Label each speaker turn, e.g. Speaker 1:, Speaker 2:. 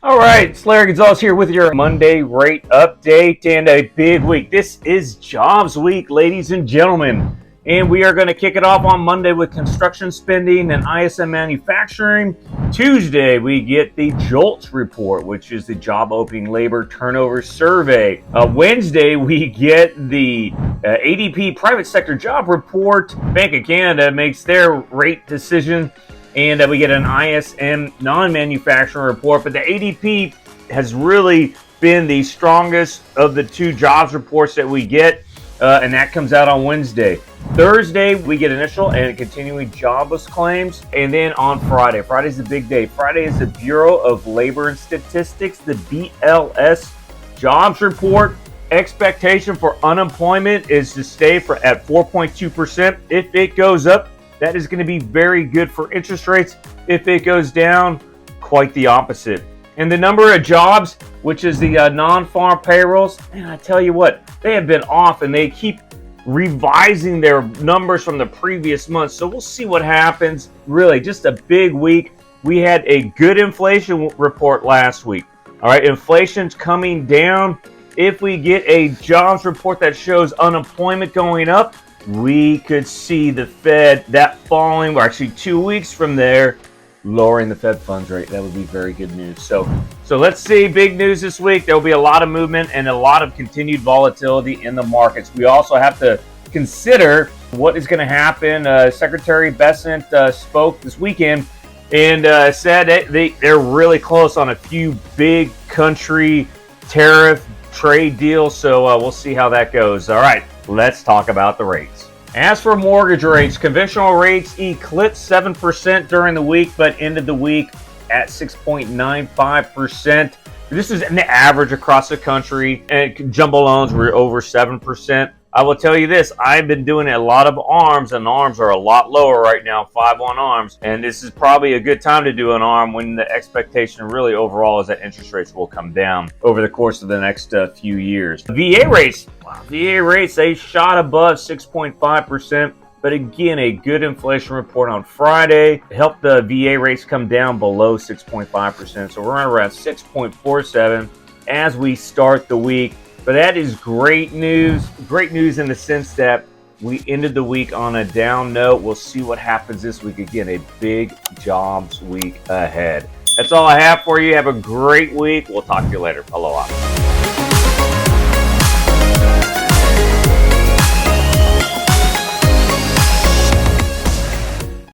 Speaker 1: All right, it's Larry Gonzalez here with your Monday rate update and a big week. This is Jobs Week, ladies and gentlemen. And we are going to kick it off on Monday with construction spending and ISM manufacturing. Tuesday, we get the JOLTS report, which is the job opening labor turnover survey. Wednesday, we get the ADP private sector job report. Bank of Canada makes their rate decision. And we get an ISM non-manufacturing report. But the ADP has really been the strongest of the two jobs reports that we get. And that comes out on Wednesday. Thursday, we get initial and continuing jobless claims. And then on Friday's the big day. Friday is the Bureau of Labor and Statistics, the BLS Jobs Report. Expectation for unemployment is to stay at 4.2%. If it goes up, that is going to be very good for interest rates. If it goes down, quite the opposite. And the number of jobs, which is the non-farm payrolls, man, I tell you what, they have been off and they keep revising their numbers from the previous month. So we'll see what happens. Really, just a big week. We had a good inflation report last week. All right, inflation's coming down. If we get a jobs report that shows unemployment going up, we could see the Fed that following, or actually 2 weeks from there, lowering the Fed funds rate. That would be very good news. So let's see. Big news this week. There will be a lot of movement and a lot of continued volatility in the markets. We also have to consider what is going to happen. Secretary Bessent spoke this weekend and said that they're really close on a few big country tariff trade deals. So we'll see how that goes. All right. Let's talk about the rates. As for mortgage rates, conventional rates eclipsed 7% during the week, but ended the week at 6.95%. This is an average across the country, and jumbo loans were over 7%. I will tell you this, I've been doing a lot of ARMs, and ARMs are a lot lower right now, 5-1 ARMs, and this is probably a good time to do an ARM when the expectation really overall is that interest rates will come down over the course of the next few years. VA rates, they shot above 6.5%, but again, a good inflation report on Friday helped the VA rates come down below 6.5%, so we're around 6.47 as we start the week. But that is great news. Great news in the sense that we ended the week on a down note. We'll see what happens this week. Again, a big jobs week ahead. That's all I have for you. Have a great week. We'll talk to you later. Aloha.